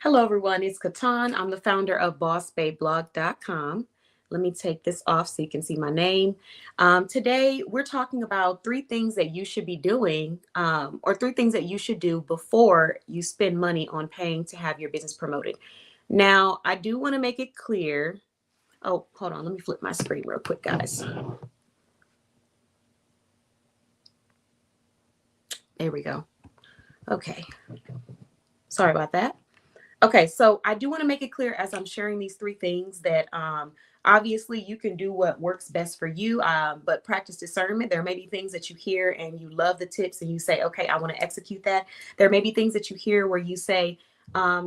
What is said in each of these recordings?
Hello, everyone. It's Katan. I'm the founder of BossBabeBlog.com. Let me take this off so you can see my name. Today, we're talking about three things that you should be doing, or three things that you should do before you spend money on paying to have your business promoted. Now, I do want to make it clear. Oh, hold on. Let me flip my screen real quick, guys. There we go. Okay. Sorry about that. Okay, so I do want to make it clear as I'm sharing these three things that obviously you can do what works best for you, but practice discernment. There may be things that you hear and you love the tips and you say, okay, I want to execute that. There may be things that you hear where you say,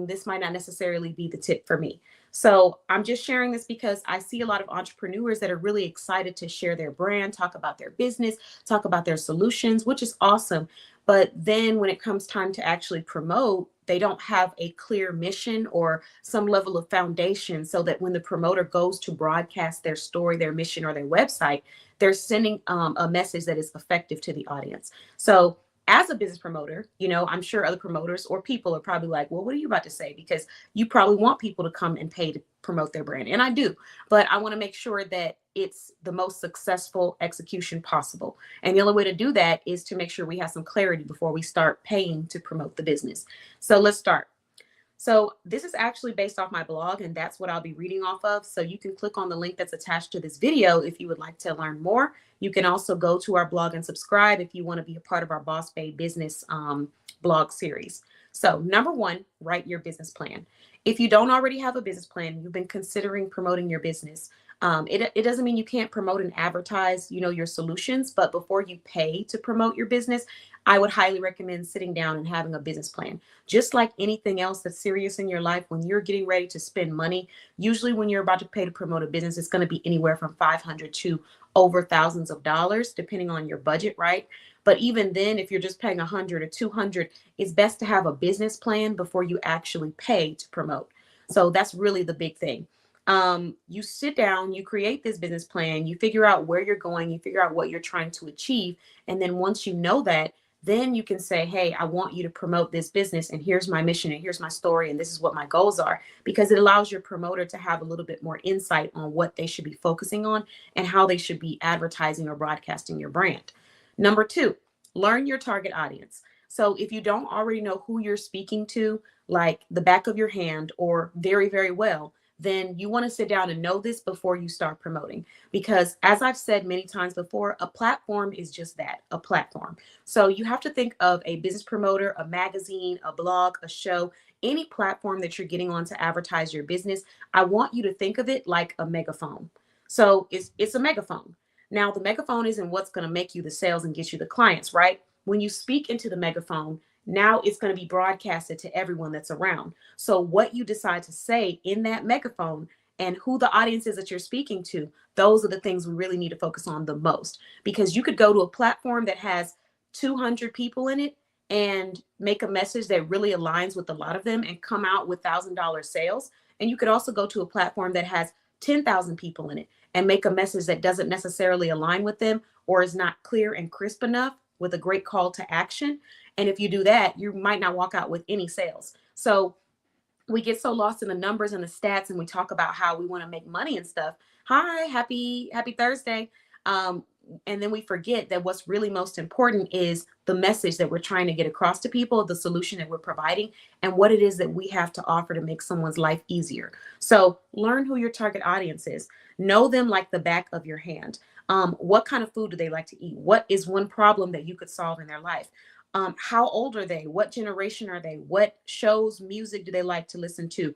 this might not necessarily be the tip for me. So I'm just sharing this because I see a lot of entrepreneurs that are really excited to share their brand, talk about their business, talk about their solutions, which is awesome. But then when it comes time to actually promote, they don't have a clear mission or some level of foundation so that when the promoter goes to broadcast their story, their mission, or their website, they're sending a message that is effective to the audience. So as a business promoter, I'm sure other promoters or people are probably like, well, what are you about to say? Because you probably want people to come and pay to promote their brand. And I do, but I want to make sure that it's the most successful execution possible. And the only way to do that is to make sure we have some clarity before we start paying to promote the business. So let's start. So this is actually based off my blog, and that's what I'll be reading off of. So you can click on the link that's attached to this video if you would like to learn more. You can also go to our blog and subscribe if you want to be a part of our Boss Babe business blog series. So number one, write your business plan. If you don't already have a business plan, you've been considering promoting your business. It doesn't mean you can't promote and advertise, your solutions, but before you pay to promote your business, I would highly recommend sitting down and having a business plan. Just like anything else that's serious in your life, when you're getting ready to spend money, usually when you're about to pay to promote a business, it's going to be anywhere from 500 to over thousands of dollars, depending on your budget, right? But even then, if you're just paying 100 or 200, it's best to have a business plan before you actually pay to promote. So that's really the big thing. You sit down, you create this business plan, you figure out where you're going, you figure out what you're trying to achieve. And then once you know that, then you can say, hey, I want you to promote this business, and here's my mission, and here's my story, and this is what my goals are, because it allows your promoter to have a little bit more insight on what they should be focusing on and how they should be advertising or broadcasting your brand. Number two, learn your target audience. So if you don't already know who you're speaking to, like the back of your hand or very, very well, then you want to sit down and know this before you start promoting. Because as I've said many times before, a platform is just that, a platform. So you have to think of a business promoter, a magazine, a blog, a show, any platform that you're getting on to advertise your business. I want you to think of it like a megaphone. So it's a megaphone. Now, the megaphone isn't what's going to make you the sales and get you the clients, right? When you speak into the megaphone, now it's going to be broadcasted to everyone that's around. So what you decide to say in that megaphone and who the audience is that you're speaking to, those are the things we really need to focus on the most. Because you could go to a platform that has 200 people in it and make a message that really aligns with a lot of them and come out with $1,000 sales. And you could also go to a platform that has 10,000 people in it and make a message that doesn't necessarily align with them or is not clear and crisp enough with a great call to action. And if you do that, you might not walk out with any sales. So we get so lost in the numbers and the stats, and we talk about how we want to make money and stuff. Hi, happy Thursday. Um, and then we forget that what's really most important is the message that we're trying to get across to people, the solution that we're providing, and what it is that we have to offer to make someone's life easier. So learn who your target audience is. Know them like the back of your hand. What kind of food do they like to eat? What is one problem that you could solve in their life? How old are they? What generation are they? What shows, music do they like to listen to?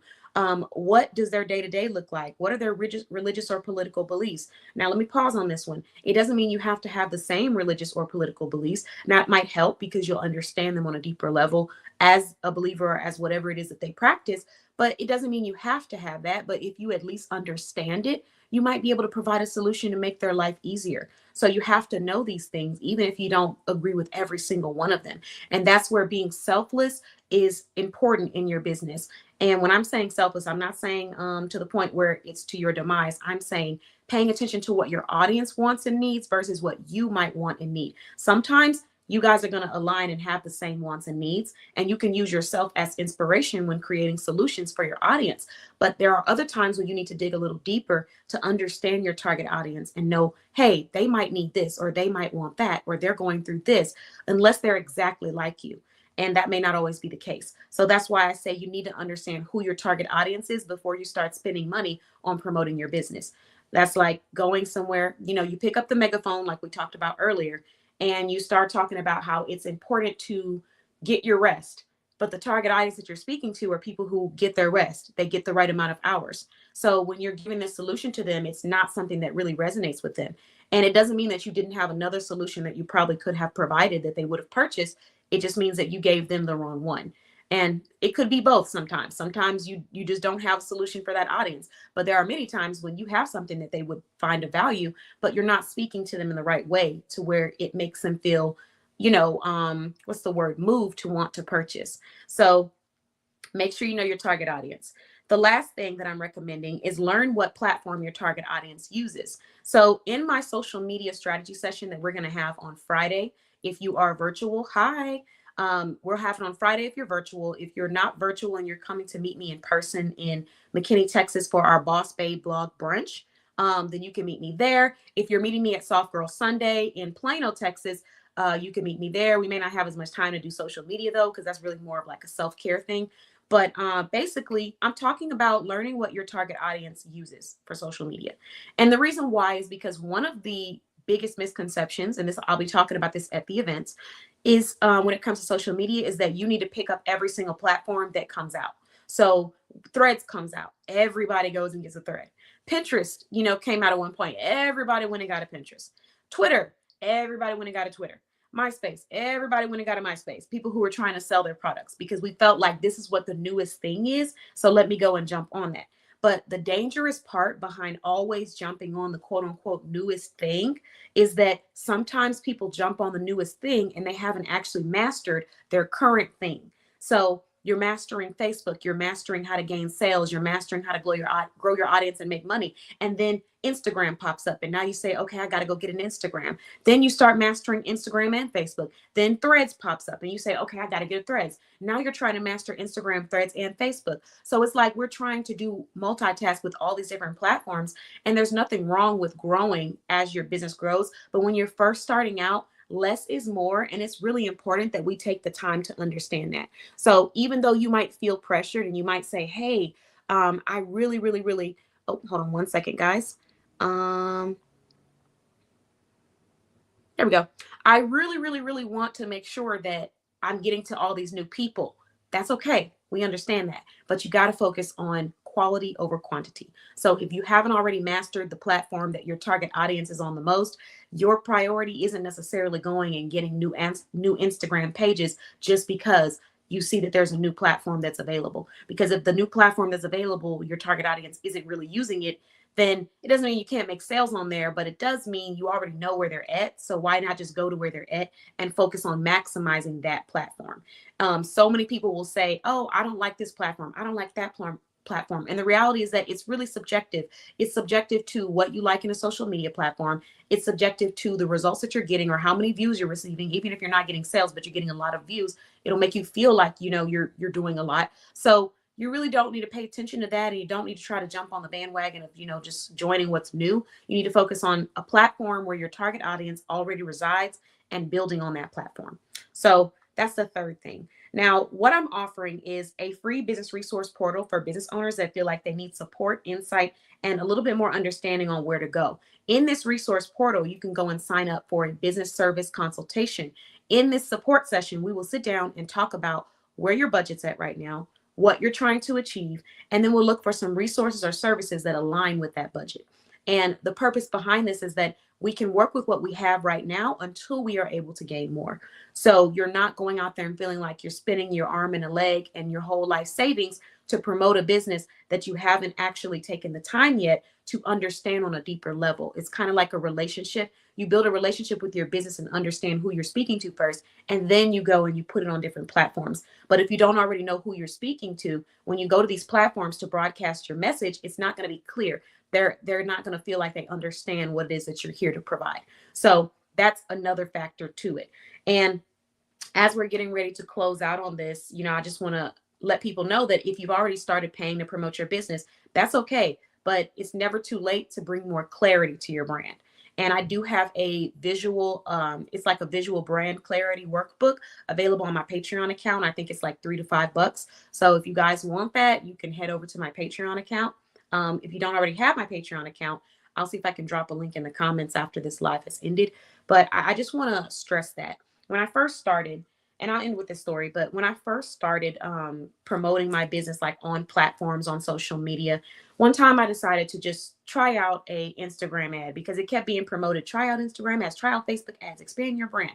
What does their day-to-day look like? What are their religious or political beliefs? Now, let me pause on this one. It doesn't mean you have to have the same religious or political beliefs. Now, it might help because you'll understand them on a deeper level as a believer or as whatever it is that they practice. But it doesn't mean you have to have that. But if you at least understand it, you might be able to provide a solution to make their life easier. So you have to know these things, even if you don't agree with every single one of them. And that's where being selfless is important in your business. And when I'm saying selfless, I'm not saying to the point where it's to your demise. I'm saying paying attention to what your audience wants and needs versus what you might want and need. Sometimes you guys are going to align and have the same wants and needs. And you can use yourself as inspiration when creating solutions for your audience. But there are other times when you need to dig a little deeper to understand your target audience and know, hey, they might need this, or they might want that, or they're going through this, unless they're exactly like you. And that may not always be the case. So that's why I say you need to understand who your target audience is before you start spending money on promoting your business. That's like going somewhere, you pick up the megaphone, like we talked about earlier, and you start talking about how it's important to get your rest. But the target audience that you're speaking to are people who get their rest. They get the right amount of hours. So when you're giving this solution to them, it's not something that really resonates with them. And it doesn't mean that you didn't have another solution that you probably could have provided that they would have purchased. It just means that you gave them the wrong one. And it could be both sometimes. Sometimes you just don't have a solution for that audience. But there are many times when you have something that they would find of value, but you're not speaking to them in the right way to where it makes them feel, what's the word, moved to want to purchase. So make sure you know your target audience. The last thing that I'm recommending is learn what platform your target audience uses. So in my social media strategy session that we're going to have on Friday, if you are virtual, hi. We'll have it on Friday if you're virtual. If you're not virtual and you're coming to meet me in person in McKinney, Texas for our Boss Babe blog brunch, then you can meet me there. If you're meeting me at Soft Girl Sunday in Plano, Texas, you can meet me there. We may not have as much time to do social media though, because that's really more of like a self-care thing. But basically, I'm talking about learning what your target audience uses for social media. And the reason why is because one of the biggest misconceptions, and this I'll be talking about this at the events, is when it comes to social media, is that you need to pick up every single platform that comes out. So Threads comes out, everybody goes and gets a thread. Pinterest, came out at one point, everybody went and got a Pinterest. Twitter, everybody went and got a Twitter. MySpace, everybody went and got a MySpace. People who were trying to sell their products because we felt like this is what the newest thing is. So let me go and jump on that. But the dangerous part behind always jumping on the quote unquote newest thing is that sometimes people jump on the newest thing and they haven't actually mastered their current thing. So you're mastering Facebook, you're mastering how to gain sales, you're mastering how to grow your audience and make money. And then Instagram pops up and now you say, okay, I got to go get an Instagram. Then you start mastering Instagram and Facebook. Then Threads pops up and you say, okay, I got to get a Threads. Now you're trying to master Instagram, Threads, and Facebook. So it's like we're trying to do multitask with all these different platforms. And there's nothing wrong with growing as your business grows. But when you're first starting out, less is more. And it's really important that we take the time to understand that. So even though you might feel pressured and you might say, hey, I really, really, really, oh, hold on one second, guys. There we go. I really, really, really want to make sure that I'm getting to all these new people. That's okay. We understand that. But you got to focus on quality over quantity. So if you haven't already mastered the platform that your target audience is on the most, your priority isn't necessarily going and getting new Instagram pages just because you see that there's a new platform that's available. Because if the new platform that's available, your target audience isn't really using it, then it doesn't mean you can't make sales on there, but it does mean you already know where they're at. So why not just go to where they're at and focus on maximizing that platform? So many people will say, oh, I don't like this platform. I don't like that platform. And the reality is that it's really subjective. It's subjective to what you like in a social media platform. It's subjective to the results that you're getting or how many views you're receiving. Even if you're not getting sales, but you're getting a lot of views, it'll make you feel like, you're doing a lot. So you really don't need to pay attention to that. And you don't need to try to jump on the bandwagon of, just joining what's new. You need to focus on a platform where your target audience already resides and building on that platform. So that's the third thing. Now, what I'm offering is a free business resource portal for business owners that feel like they need support, insight, and a little bit more understanding on where to go. In this resource portal, you can go and sign up for a business service consultation. In this support session, we will sit down and talk about where your budget's at right now, what you're trying to achieve, and then we'll look for some resources or services that align with that budget. And the purpose behind this is that we can work with what we have right now until we are able to gain more. So you're not going out there and feeling like you're spinning your arm and a leg and your whole life savings to promote a business that you haven't actually taken the time yet to understand on a deeper level. It's kind of like a relationship. You build a relationship with your business and understand who you're speaking to first, and then you go and you put it on different platforms. But if you don't already know who you're speaking to, when you go to these platforms to broadcast your message, it's not going to be clear. They're not going to feel like they understand what it is that you're here to provide. So that's another factor to it. And as we're getting ready to close out on this, I just want to let people know that if you've already started paying to promote your business, that's okay. But it's never too late to bring more clarity to your brand. And I do have a visual, it's like a visual brand clarity workbook available on my Patreon account. I think it's like $3 to $5. So if you guys want that, you can head over to my Patreon account. If you don't already have my Patreon account, I'll see if I can drop a link in the comments after this live has ended. But I just want to stress that when I first started, and I'll end with this story, but when I first started promoting my business, like on platforms on social media, one time I decided to just try out a Instagram ad because it kept being promoted. Try out Instagram ads, try out Facebook ads, expand your brand.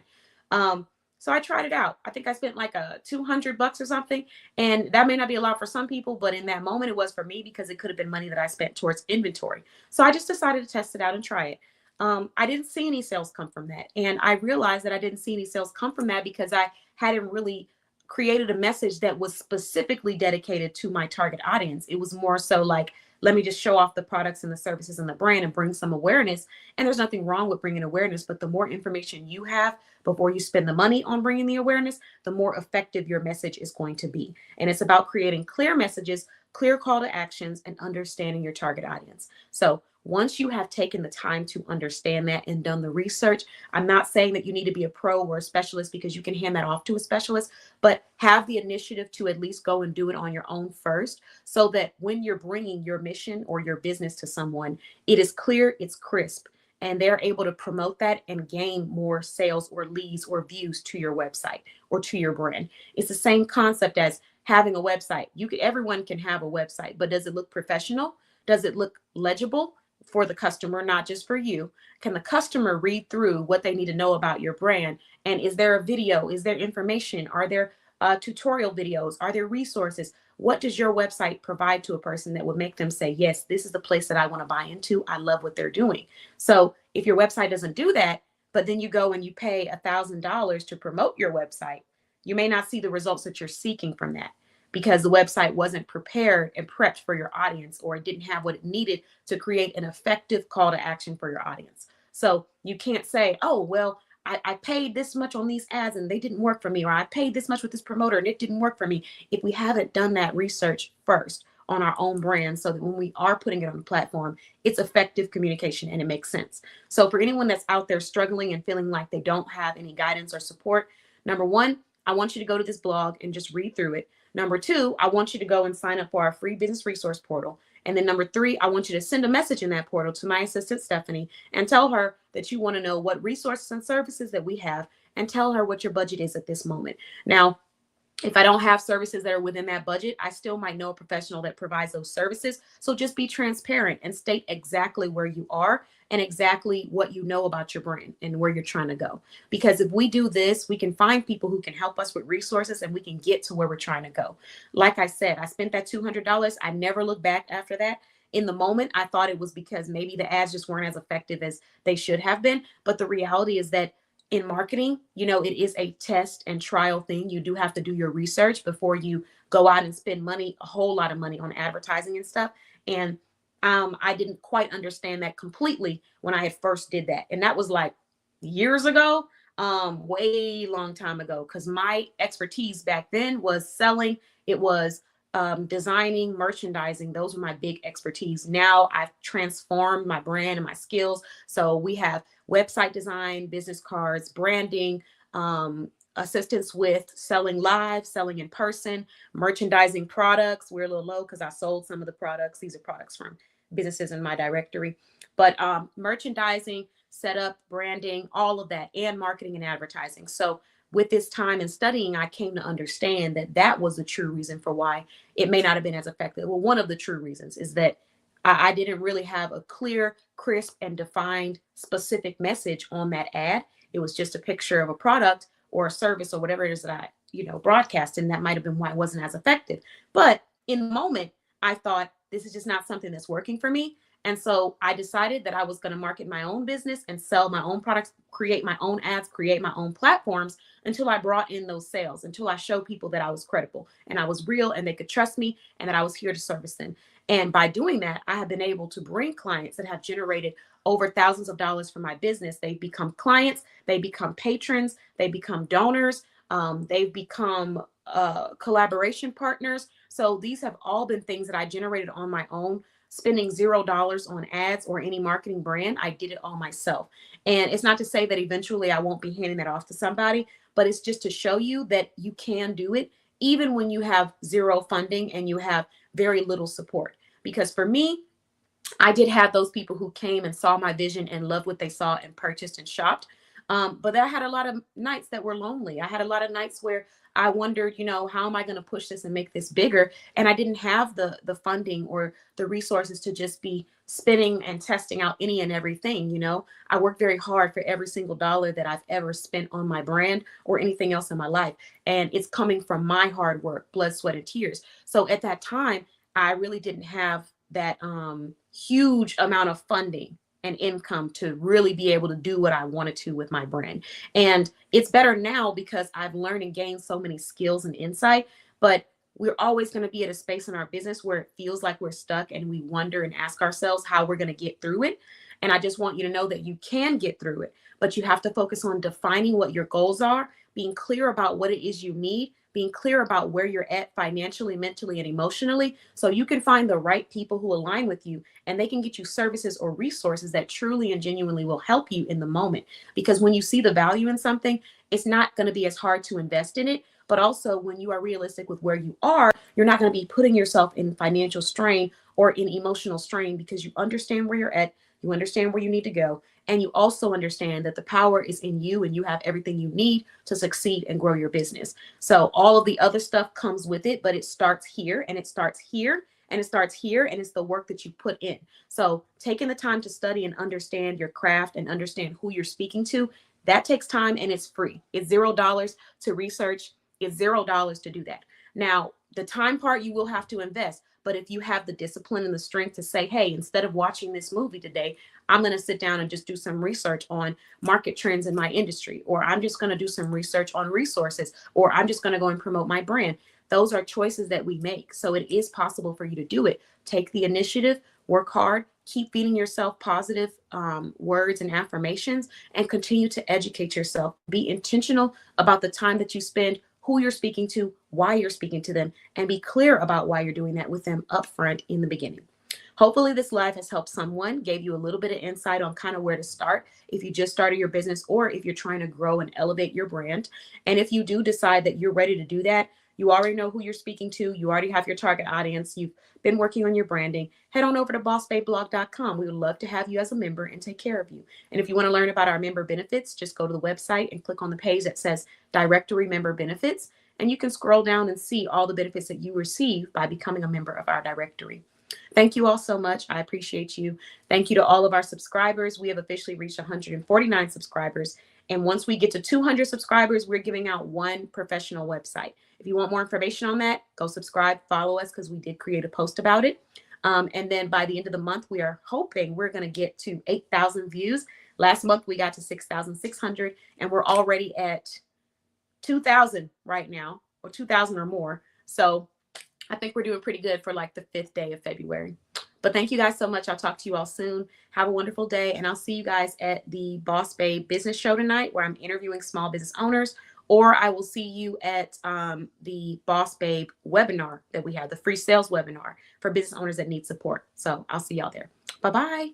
Um, so I tried it out. I think I spent like a $200 or something. And that may not be a lot for some people, but in that moment it was for me because it could have been money that I spent towards inventory. So I just decided to test it out and try it. I didn't see any sales come from that. And I realized that I didn't see any sales come from that because I hadn't really created a message that was specifically dedicated to my target audience. It was more so like, let me just show off the products and the services and the brand and bring some awareness. And there's nothing wrong with bringing awareness, but the more information you have before you spend the money on bringing the awareness, the more effective your message is going to be. And it's about creating clear messages, clear call to actions, and understanding your target audience. So once you have taken the time to understand that and done the research, I'm not saying that you need to be a pro or a specialist because you can hand that off to a specialist, but have the initiative to at least go and do it on your own first so that when you're bringing your mission or your business to someone, it is clear, it's crisp, and they're able to promote that and gain more sales or leads or views to your website or to your brand. It's the same concept as having a website. Everyone can have a website, but does it look professional? Does it look legible for the customer, not just for you? Can the customer read through what they need to know about your brand? And is there a video? Is there information? Are there tutorial videos? Are there resources? What does your website provide to a person that would make them say, yes, this is the place that I want to buy into. I love what they're doing. So if your website doesn't do that, but then you go and you pay $1,000 to promote your website, you may not see the results that you're seeking from that because the website wasn't prepared and prepped for your audience, or it didn't have what it needed to create an effective call to action for your audience. So you can't say, oh, well, I paid this much on these ads and they didn't work for me, or I paid this much with this promoter and it didn't work for me, if we haven't done that research first on our own brand so that when we are putting it on the platform, it's effective communication and it makes sense. So for anyone that's out there struggling and feeling like they don't have any guidance or support, number one, I want you to go to this blog and just read through it. Number two, I want you to go and sign up for our free business resource portal. And then number three, I want you to send a message in that portal to my assistant, Stephanie, and tell her that you want to know what resources and services that we have, and tell her what your budget is at this moment. Now, if I don't have services that are within that budget, I still might know a professional that provides those services. So just be transparent and state exactly where you are and exactly what you know about your brand and where you're trying to go. Because if we do this, we can find people who can help us with resources and we can get to where we're trying to go. Like I said, I spent that $200. I never looked back after that. In the moment, I thought it was because maybe the ads just weren't as effective as they should have been. But the reality is that in marketing, it is a test and trial thing. You do have to do your research before you go out and spend money, a whole lot of money on advertising and stuff. And I didn't quite understand that completely when I had first did that. And that was like years ago, way long time ago, because my expertise back then was selling. It was designing, merchandising. Those were my big expertise. Now I've transformed my brand and my skills. So we have website design, business cards, branding, assistance with selling live, selling in person, merchandising products. We're a little low because I sold some of the products. These are products from businesses in my directory. But merchandising, setup, branding, all of that, and marketing and advertising. So with this time and studying, I came to understand that that was the true reason for why it may not have been as effective. Well, one of the true reasons is that I didn't really have a clear, crisp, and defined specific message on that ad. It was just a picture of a product or a service or whatever it is that I, broadcast. And that might have been why it wasn't as effective. But in the moment, I thought this is just not something that's working for me. And so I decided that I was going to market my own business and sell my own products, create my own ads, create my own platforms until I brought in those sales, until I showed people that I was credible and I was real and they could trust me and that I was here to service them. And by doing that, I have been able to bring clients that have generated over thousands of dollars for my business. They become clients, they become patrons, they become donors, they've become collaboration partners. So these have all been things that I generated on my own, spending $0 on ads or any marketing brand. I did it all myself. And it's not to say that eventually I won't be handing that off to somebody, but it's just to show you that you can do it even when you have zero funding and you have very little support. Because for me, I did have those people who came and saw my vision and loved what they saw and purchased and shopped. But I had a lot of nights that were lonely. I had a lot of nights where I wondered, how am I going to push this and make this bigger? And I didn't have the funding or the resources to just be spinning and testing out any and everything. I worked very hard for every single dollar that I've ever spent on my brand or anything else in my life. And it's coming from my hard work, blood, sweat, and tears. So at that time, I really didn't have that huge amount of funding and income to really be able to do what I wanted to with my brand. And it's better now because I've learned and gained so many skills and insight, but we're always going to be at a space in our business where it feels like we're stuck and we wonder and ask ourselves how we're going to get through it. And I just want you to know that you can get through it, but you have to focus on defining what your goals are, being clear about what it is you need, being clear about where you're at financially, mentally, and emotionally, so you can find the right people who align with you and they can get you services or resources that truly and genuinely will help you in the moment. Because when you see the value in something, it's not going to be as hard to invest in it. But also, when you are realistic with where you are, you're not going to be putting yourself in financial strain or in emotional strain because you understand where you're at, you understand where you need to go, and you also understand that the power is in you and you have everything you need to succeed and grow your business. So all of the other stuff comes with it, but it starts here and it starts here and it starts here, and it's the work that you put in. So taking the time to study and understand your craft and understand who you're speaking to, that takes time and it's free. It's $0 to research. It's $0 to do that. Now, the time part you will have to invest, but if you have the discipline and the strength to say, hey, instead of watching this movie today, I'm going to sit down and just do some research on market trends in my industry, or I'm just going to do some research on resources, or I'm just going to go and promote my brand. Those are choices that we make. So it is possible for you to do it. Take the initiative, work hard, keep feeding yourself positive words and affirmations, and continue to educate yourself. Be intentional about the time that you spend, who you're speaking to, why you're speaking to them, and be clear about why you're doing that with them upfront in the beginning. Hopefully this live has helped someone, gave you a little bit of insight on kind of where to start if you just started your business or if you're trying to grow and elevate your brand. And if you do decide that you're ready to do that, you already know who you're speaking to, you already have your target audience, you've been working on your branding, head on over to bossbabeblog.com. We would love to have you as a member and take care of you. And if you want to learn about our member benefits, just go to the website and click on the page that says Directory Member Benefits, and you can scroll down and see all the benefits that you receive by becoming a member of our directory. Thank you all so much. I appreciate you. Thank you to all of our subscribers. We have officially reached 149 subscribers. And once we get to 200 subscribers, we're giving out one professional website. If you want more information on that, go subscribe, follow us, because we did create a post about it. And then by the end of the month, we are hoping we're going to get to 8,000 views. Last month, we got to 6,600, and we're already at 2,000 right now, or 2,000 or more. So I think we're doing pretty good for like the 5th day of February. But thank you guys so much. I'll talk to you all soon. Have a wonderful day. And I'll see you guys at the Boss Babe Business Show tonight, where I'm interviewing small business owners. Or I will see you at the Boss Babe webinar that we have, the free sales webinar for business owners that need support. So I'll see y'all there. Bye-bye.